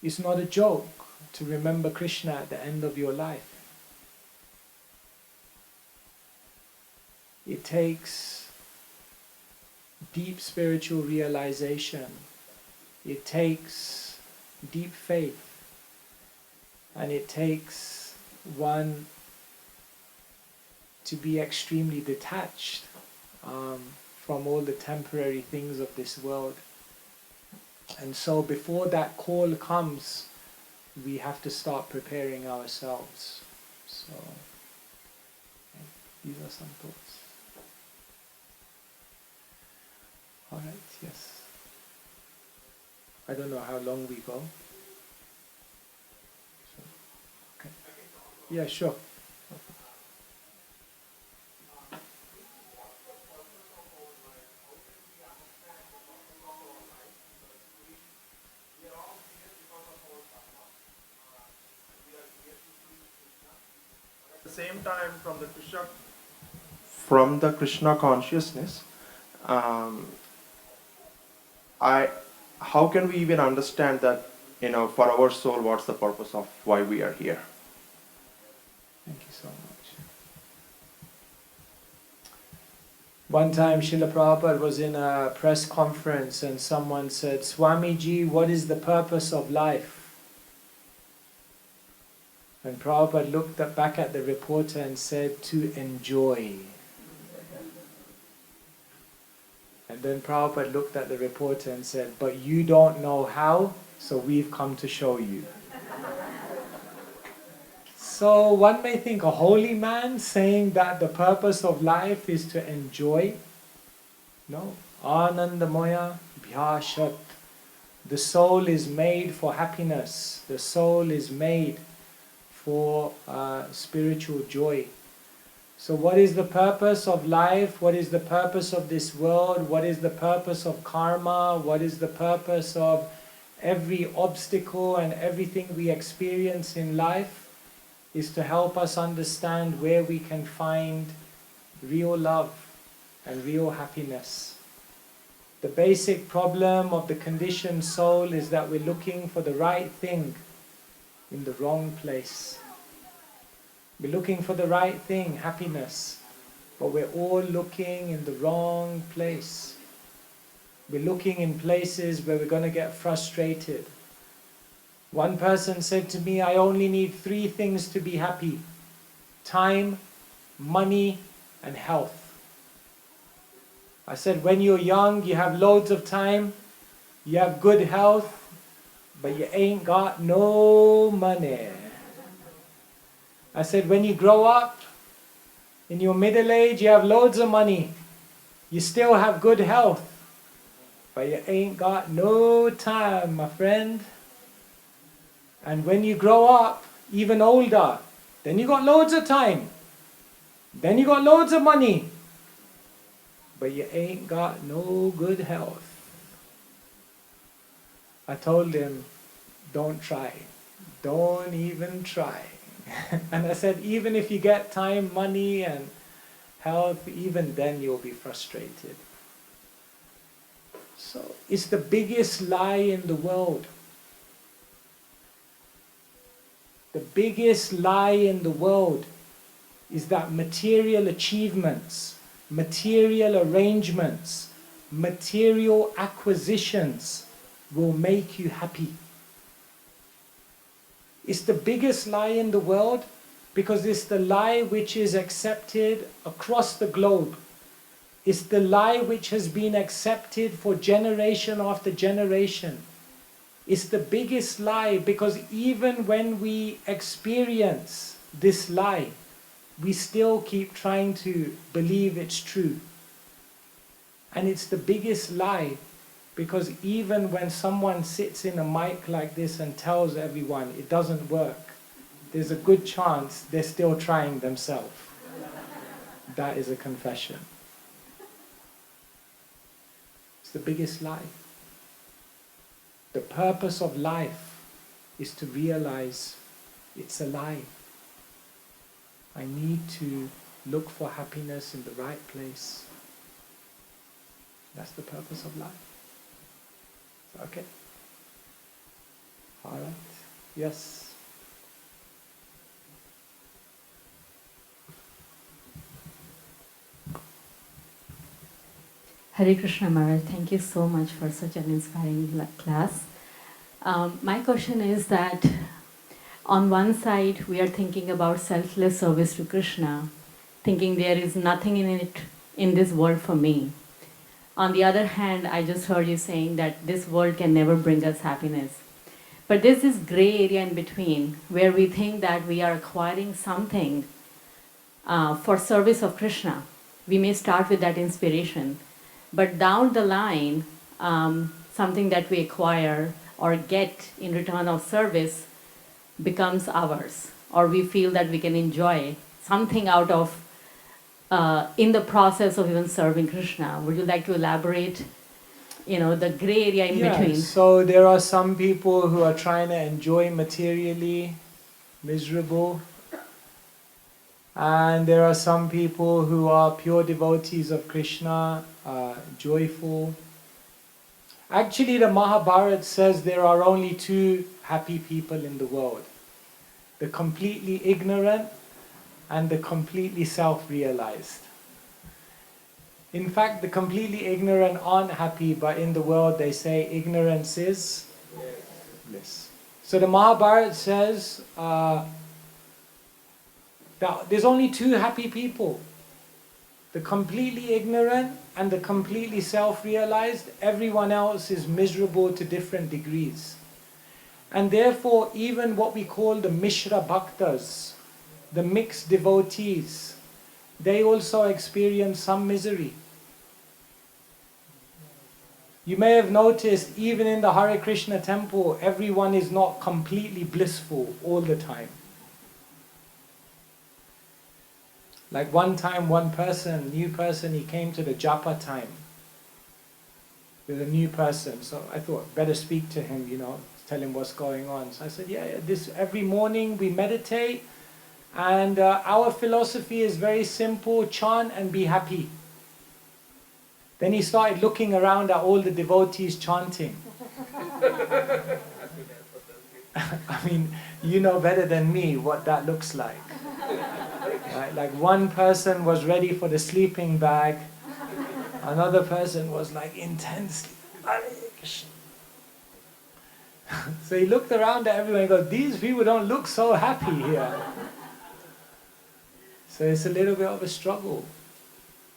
It's not a joke to remember Krishna at the end of your life. It takes deep spiritual realization. It takes deep faith. And it takes one to be extremely detached from all the temporary things of this world. And so before that call comes, we have to start preparing ourselves. So, these are some thoughts. All right, yes. I don't know how long we go. So, okay. Yeah, sure. At the same time, from the Krishna consciousness, how can we even understand that, for our soul, what's the purpose of why we are here? Thank you so much. One time Srila Prabhupada was in a press conference and someone said, Swamiji, what is the purpose of life? And Prabhupada looked back at the reporter and said, to enjoy. And then Prabhupada looked at the reporter and said, but you don't know how, so we've come to show you. So one may think a holy man saying that the purpose of life is to enjoy. No, Anandamoya bhyashat. The soul is made for happiness. The soul is made for spiritual joy. So what is the purpose of life? What is the purpose of this world? What is the purpose of karma? What is the purpose of every obstacle and everything we experience in life? Is to help us understand where we can find real love and real happiness. The basic problem of the conditioned soul is that we're looking for the right thing in the wrong place. We're looking for the right thing, happiness, but we're all looking in the wrong place. We're looking in places where we're going to get frustrated. One person said to me, I only need 3 things to be happy: time, money, and health. I said, when you're young, you have loads of time, you have good health, but you ain't got no money. I said, when you grow up, in your middle age, you have loads of money, you still have good health, but you ain't got no time, my friend. And when you grow up, even older, then you got loads of time, then you got loads of money, but you ain't got no good health. I told him, don't try. Don't even try. And I said, even if you get time, money, and health, even then you'll be frustrated. So it's the biggest lie in the world. The biggest lie in the world is that material achievements, material arrangements, material acquisitions will make you happy. It's the biggest lie in the world because it's the lie which is accepted across the globe. It's the lie which has been accepted for generation after generation. It's the biggest lie because even when we experience this lie, we still keep trying to believe it's true. And it's the biggest lie because even when someone sits in a mic like this and tells everyone it doesn't work, there's a good chance they're still trying themselves. That is a confession. It's the biggest lie. The purpose of life is to realize it's a lie. I need to look for happiness in the right place. That's the purpose of life. Okay? All right. Yes. Hare Krishna Maharaj, thank you so much for such an inspiring class. My question is that on one side we are thinking about selfless service to Krishna, thinking there is nothing in it in this world for me. On the other hand, I just heard you saying that this world can never bring us happiness. But there's this gray area in between where we think that we are acquiring something for service of Krishna. We may start with that inspiration, but down the line, something that we acquire or get in return of service becomes ours, or we feel that we can enjoy something out of in the process of even serving Krishna. Would you like to elaborate, the gray area in between? So there are some people who are trying to enjoy materially, miserable. And there are some people who are pure devotees of Krishna, joyful. Actually, the Mahabharata says there are only 2 happy people in the world. The completely ignorant and the completely self-realized. In fact, the completely ignorant aren't happy, but in the world they say ignorance is bliss. So the Mahabharata says that there's only 2 happy people. The completely ignorant and the completely self-realized. Everyone else is miserable to different degrees. And therefore, even what we call the Mishra Bhaktas, the mixed devotees, they also experience some misery. You may have noticed even in the Hare Krishna temple, everyone is not completely blissful all the time. Like one time, one person, new person, he came to the japa time with a new person. So I thought, better speak to him, tell him what's going on. So I said, this every morning we meditate, and our philosophy is very simple: chant and be happy. Then he started looking around at all the devotees chanting. I mean, you know better than me what that looks like. Right? Like one person was ready for the sleeping bag, another person was like intensely, Hare Krishna. So he looked around at everyone and goes, these people don't look so happy here. So it's a little bit of a struggle.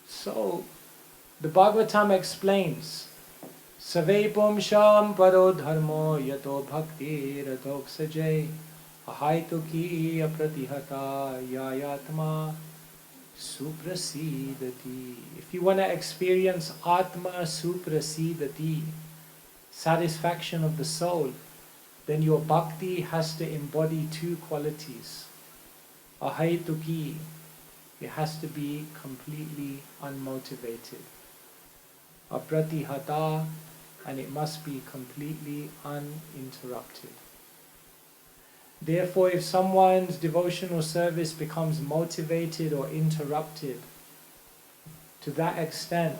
So the Bhagavatam explains, Savepum sham paro dharmo yato bhakti ratok sajay ahaituki apratihata yayatma suprasidati. If you want to experience atma suprasidati, satisfaction of the soul, then your bhakti has to embody two qualities. Ahaituki, it has to be completely unmotivated. Apratihata, and it must be completely uninterrupted. Therefore, if someone's devotional service becomes motivated or interrupted, to that extent,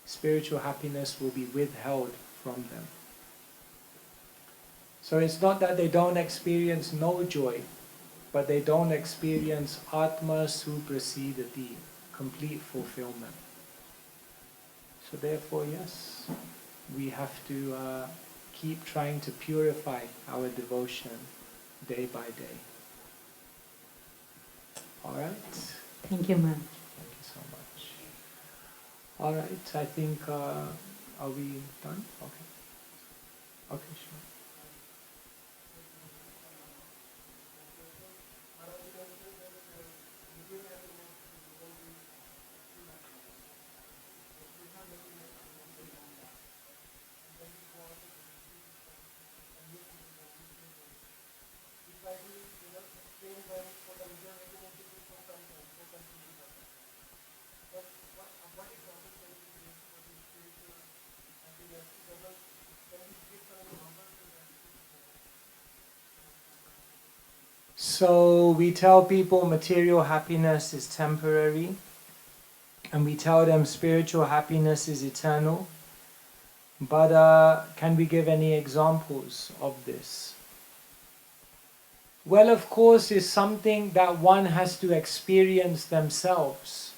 spiritual happiness will be withheld from them. So it's not that they don't experience no joy, but they don't experience Atma Suprasidati, complete fulfillment. So therefore, yes, we have to keep trying to purify our devotion day by day. Alright? Thank you, ma'am. Thank you so much. Alright, I think, are we done? Okay. Okay, sure. So we tell people material happiness is temporary, and we tell them spiritual happiness is eternal. But can we give any examples of this? Well, of course, it's something that one has to experience themselves.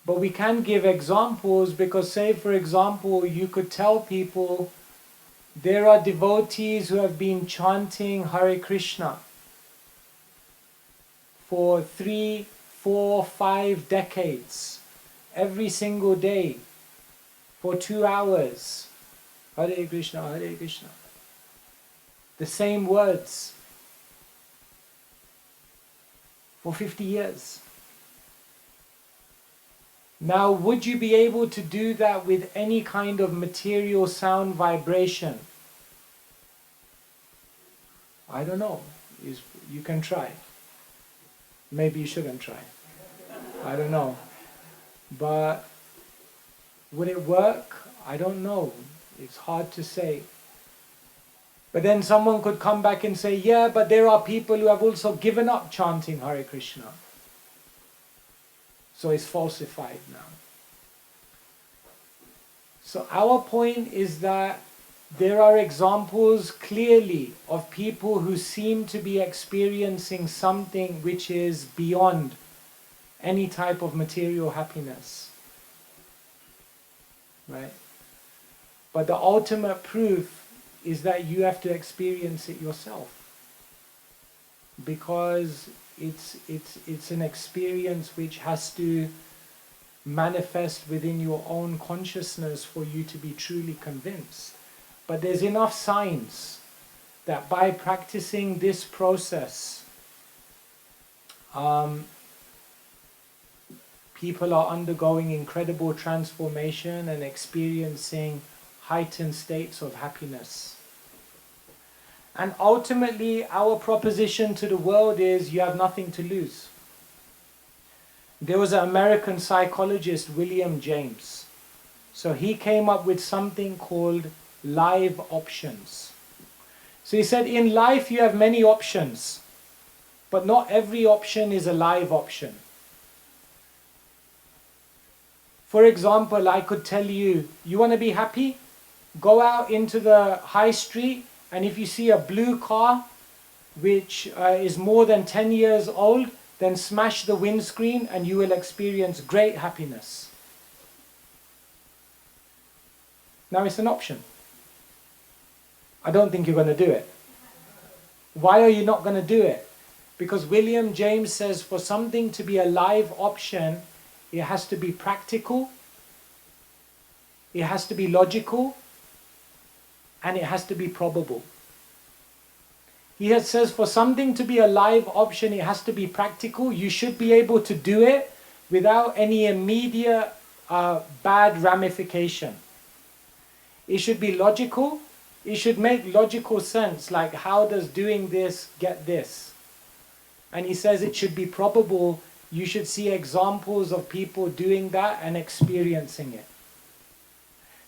But we can give examples because, say, for example, you could tell people there are devotees who have been chanting Hare Krishna for 3, 4, 5 decades, every single day, for 2 hours. Hare Krishna, Hare Krishna. The same words for 50 years. Now, would you be able to do that with any kind of material sound vibration? I don't know. You can try. Maybe you shouldn't try. I don't know. But would it work? I don't know. It's hard to say. But then someone could come back and say, yeah, but there are people who have also given up chanting Hare Krishna. So it's falsified now. So our point is that there are examples clearly of people who seem to be experiencing something which is beyond any type of material happiness. Right? But the ultimate proof is that you have to experience it yourself. Because it's an experience which has to manifest within your own consciousness for you to be truly convinced. But there's enough signs that by practicing this process, people are undergoing incredible transformation and experiencing heightened states of happiness. And ultimately, our proposition to the world is you have nothing to lose. There was an American psychologist, William James. So he came up with something called live options. So he said, in life you have many options, but not every option is a live option. For example, I could tell you, you want to be happy? Go out into the high street, and if you see a blue car which is more than 10 years old, then smash the windscreen and you will experience great happiness. Now it's an option. I don't think you're going to do it. Why are you not going to do it? Because William James says for something to be a live option, it has to be practical, it has to be logical, and it has to be probable. He says for something to be a live option, it has to be practical. You should be able to do it without any immediate bad ramification. It should be logical. It should make logical sense, like how does doing this get this? And he says it should be probable. You should see examples of people doing that and experiencing it.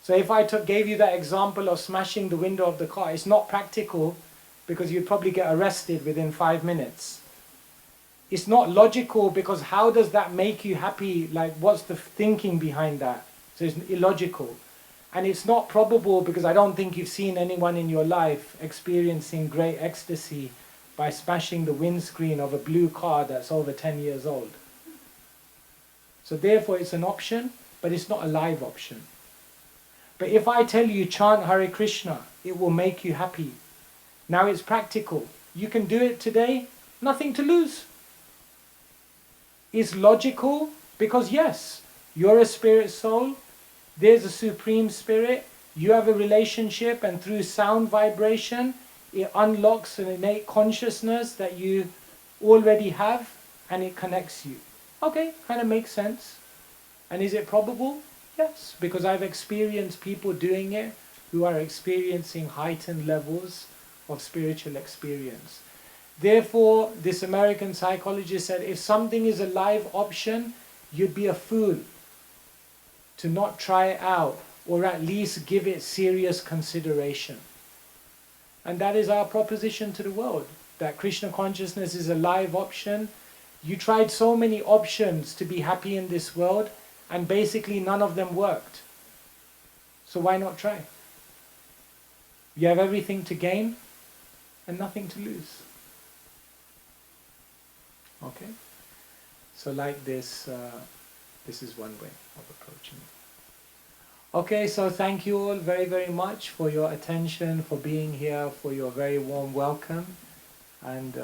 So if I gave you that example of smashing the window of the car, it's not practical because you'd probably get arrested within 5 minutes. It's not logical because how does that make you happy? Like, what's the thinking behind that? So it's illogical. And it's not probable because I don't think you've seen anyone in your life experiencing great ecstasy by smashing the windscreen of a blue car that's over 10 years old. So therefore it's an option, but it's not a live option. But if I tell you chant Hare Krishna, it will make you happy. Now it's practical. You can do it today, nothing to lose. It's logical because yes, you're a spirit soul, there's a supreme spirit, you have a relationship, and through sound vibration, it unlocks an innate consciousness that you already have and it connects you. Okay, kind of makes sense. And is it probable? Yes, because I've experienced people doing it who are experiencing heightened levels of spiritual experience. Therefore, this American psychologist said, if something is a live option, you'd be a fool to not try it out or at least give it serious consideration. And that is our proposition to the world, that Krishna consciousness is a live option. You tried so many options to be happy in this world, and basically none of them worked. So why not try? You have everything to gain and nothing to lose. Okay? So like this, this is one way of approaching it. Okay, so thank you all very, very much for your attention, for being here, for your very warm welcome, and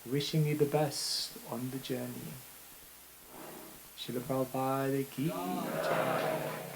wishing you the best on the journey. Srila Prabhupada ki jai.